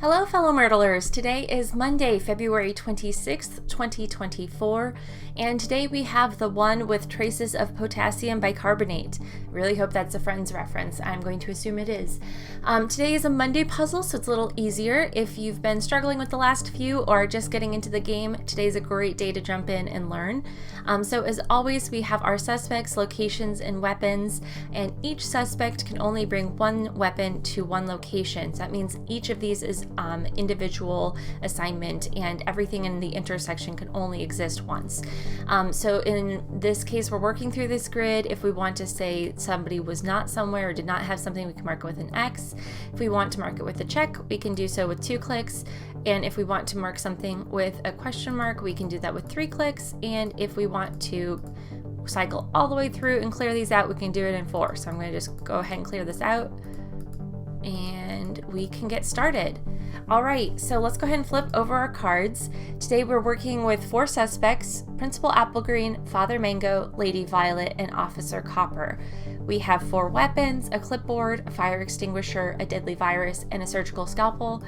Hello fellow Murdlers! Today is Monday, February 26th, 2024, and today we have the one with traces of potassium bicarbonate. Really hope that's a Friends reference. I'm going to assume it is. Today is a Monday puzzle, so it's a little easier. If you've been struggling with the last few or just getting into the game, today's a great day to jump in and learn. So as always, we have our suspects, locations, and weapons, and each suspect can only bring one weapon to one location. So that means each of these is individual assignment, and everything in the intersection can only exist once. So in this case, we're working through this grid. If we want to say somebody was not somewhere or did not have something, we can mark it with an X. If we want to mark it with a check, we can do so with 2 clicks. And if we want to mark something with a question mark, we can do that with 3 clicks. And if we want to cycle all the way through and clear these out, we can do it in 4. So I'm going to just go ahead and clear this out, and we can get started. All right, so let's go ahead and flip over our cards. Today we're working with 4 suspects: Principal Applegreen, Father Mango, Lady Violet, and Officer Copper. We have 4 weapons: a clipboard, a fire extinguisher, a deadly virus, and a surgical scalpel.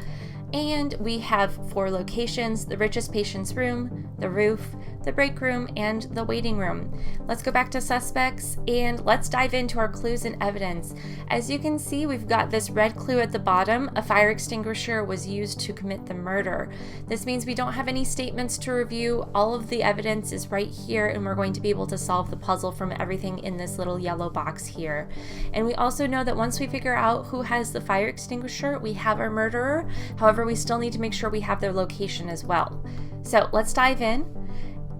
And we have 4 locations: the richest patient's room, the roof, the break room, and the waiting room. Let's go back to suspects and let's dive into our clues and evidence. As you can see, we've got this red clue at the bottom. A fire extinguisher was used to commit the murder. This means we don't have any statements to review. All of the evidence is right here, and we're going to be able to solve the puzzle from everything in this little yellow box here. And we also know that once we figure out who has the fire extinguisher, we have our murderer. However, we still need to make sure we have their location as well. So let's dive in.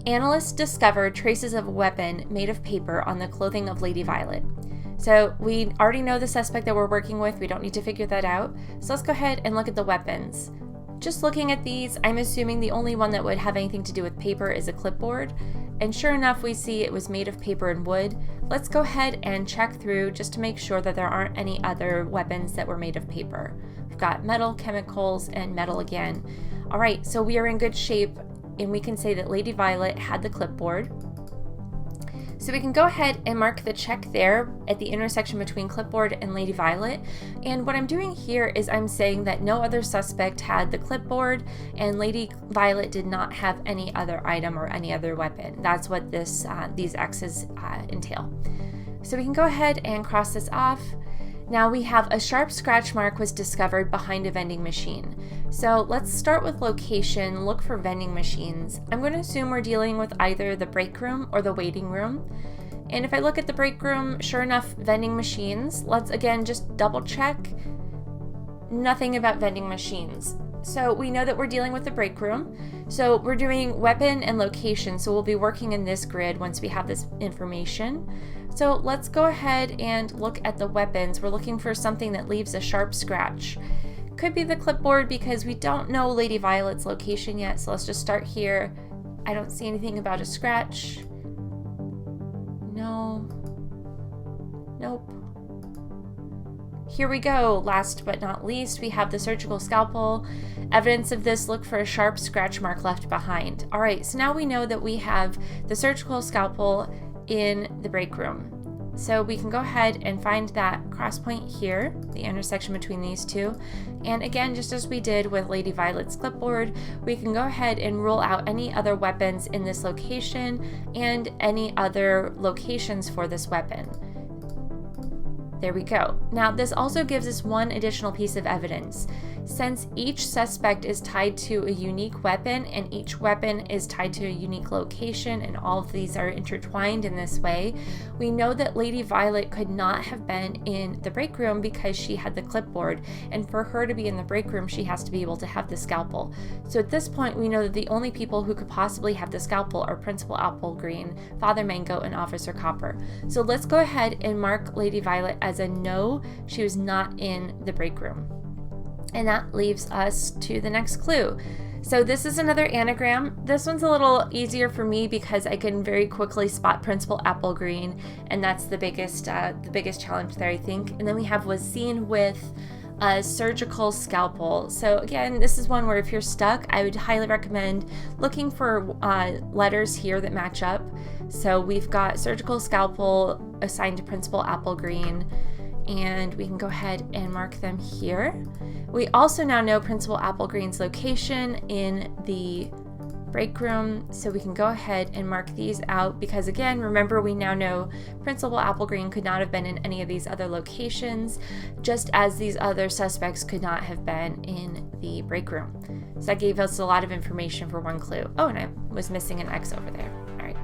Analysts discovered traces of a weapon made of paper on the clothing of Lady Violet. So we already know the suspect that we're working with. We don't need to figure that out. So let's go ahead and look at the weapons. Just looking at these, I'm assuming the only one that would have anything to do with paper is a clipboard. And sure enough, we see it was made of paper and wood. Let's go ahead and check through just to make sure that there aren't any other weapons that were made of paper. We've got metal, chemicals, and metal again. All right, so we are in good shape, and we can say that Lady Violet had the clipboard. So we can go ahead and mark the check there at the intersection between clipboard and Lady Violet. And what I'm doing here is I'm saying that no other suspect had the clipboard, and Lady Violet did not have any other item or any other weapon. That's what these X's entail. So we can go ahead and cross this off. Now we have a sharp scratch mark was discovered behind a vending machine. So let's start with location, look for vending machines. I'm going to assume we're dealing with either the break room or the waiting room. And if I look at the break room, sure enough, vending machines. Let's again just double check. Nothing about vending machines. So we know that we're dealing with the break room. So we're doing weapon and location. So we'll be working in this grid once we have this information. So let's go ahead and look at the weapons. We're looking for something that leaves a sharp scratch. Could be the clipboard because we don't know Lady Violet's location yet. So let's just start here. I don't see anything about a scratch. No. Nope. Here we go. Last but not least, we have the surgical scalpel. Evidence of this: look for a sharp scratch mark left behind. All right, so now we know that we have the surgical scalpel in the break room. So we can go ahead and find that cross point here, the intersection between these two. And again, just as we did with Lady Violet's clipboard, we can go ahead and rule out any other weapons in this location and any other locations for this weapon. There we go. Now, this also gives us one additional piece of evidence. Since each suspect is tied to a unique weapon and each weapon is tied to a unique location, and all of these are intertwined in this way, we know that Lady Violet could not have been in the break room because she had the clipboard, and for her to be in the break room, she has to be able to have the scalpel. So at this point, we know that the only people who could possibly have the scalpel are Principal Applegreen, Father Mango, and Officer Copper. So let's go ahead and mark Lady Violet as a no. She was not in the break room. And that leaves us to the next clue. So this is another anagram. This one's a little easier for me because I can very quickly spot Principal Applegreen, and that's the biggest challenge there, I think. And then we have was seen with a surgical scalpel. So again, this is one where if you're stuck, I would highly recommend looking for letters here that match up. So we've got surgical scalpel assigned to Principal Applegreen. and we can go ahead and mark them here. We also now know Principal Applegreen's location in the break room, so we can go ahead and mark these out because, again, remember, we now know Principal Applegreen could not have been in any of these other locations, just as these other suspects could not have been in the break room. So that gave us a lot of information for one clue. Oh, and I was missing an X over there. All right.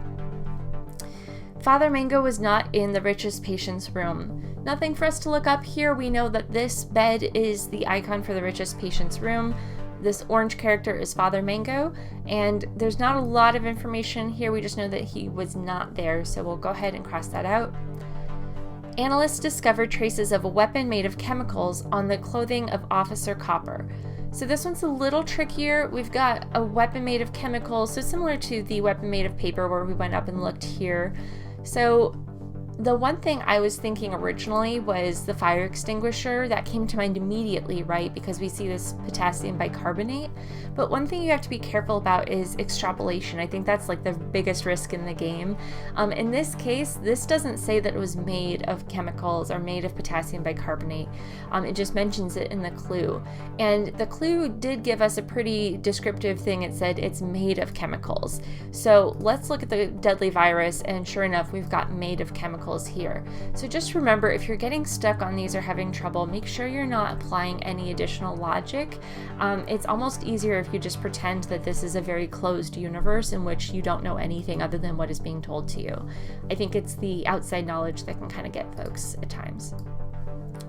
Father Mango was not in the richest patient's room. Nothing for us to look up here. We know that this bed is the icon for the richest patient's room. This orange character is Father Mango, and there's not a lot of information here. We just know that he was not there, so we'll go ahead and cross that out. Analysts discovered traces of a weapon made of chemicals on the clothing of Officer Copper. So this one's a little trickier. We've got a weapon made of chemicals, so similar to the weapon made of paper where we went up and looked here. So the one thing I was thinking originally was the fire extinguisher. That came to mind immediately, right? Because we see this potassium bicarbonate. But one thing you have to be careful about is extrapolation. I think that's like the biggest risk in the game. In this case, this doesn't say that it was made of chemicals or made of potassium bicarbonate. It just mentions it in the clue. And the clue did give us a pretty descriptive thing. It said it's made of chemicals. So let's look at the deadly virus, and sure enough, we've got made of chemicals here. So just remember, if you're getting stuck on these or having trouble, make sure you're not applying any additional logic. It's almost easier if you just pretend that this is a very closed universe in which you don't know anything other than what is being told to you. I think it's the outside knowledge that can kind of get folks at times.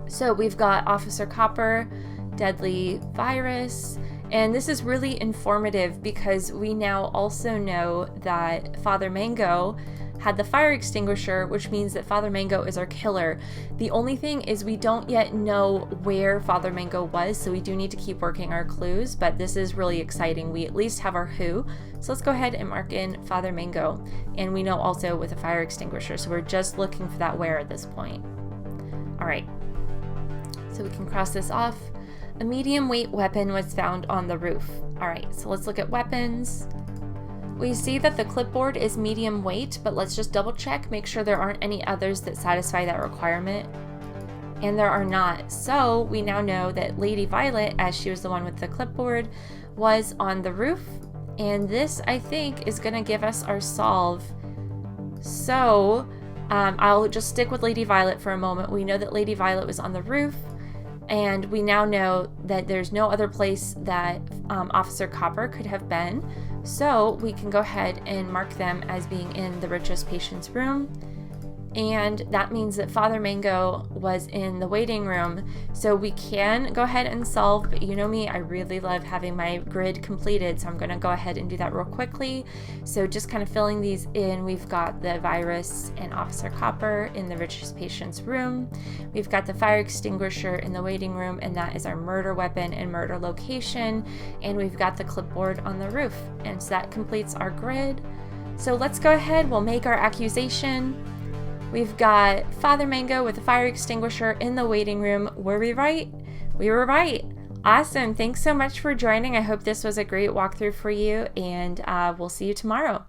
So we've got Officer Copper, deadly virus, and this is really informative because we now also know that Father Mango had the fire extinguisher, which means that Father Mango is our killer. The only thing is we don't yet know where Father Mango was, so we do need to keep working our clues, but this is really exciting. We at least have our who, so let's go ahead and mark in Father Mango, and we know also with a fire extinguisher, so we're just looking for that where at this point. All right, so we can cross this off. A medium weight weapon was found on the roof. All right, so let's look at weapons. We see that the clipboard is medium weight, but let's just double check, make sure there aren't any others that satisfy that requirement. And there are not. So we now know that Lady Violet, as she was the one with the clipboard, was on the roof. And this, I think, is going to give us our solve. So I'll just stick with Lady Violet for a moment. We know that Lady Violet was on the roof. And we now know that there's no other place that Officer Copper could have been. So we can go ahead and mark them as being in the richest patient's room. And that means that Father Mango was in the waiting room. So we can go ahead and solve, but you know me, I really love having my grid completed. So I'm going to go ahead and do that real quickly. So just kind of filling these in, we've got the virus and Officer Copper in the richest patient's room. We've got the fire extinguisher in the waiting room, and that is our murder weapon and murder location. And we've got the clipboard on the roof. And so that completes our grid. So let's go ahead, we'll make our accusation. We've got Father Mango with a fire extinguisher in the waiting room. Were we right? We were right. Awesome. Thanks so much for joining. I hope this was a great walkthrough for you, and we'll see you tomorrow.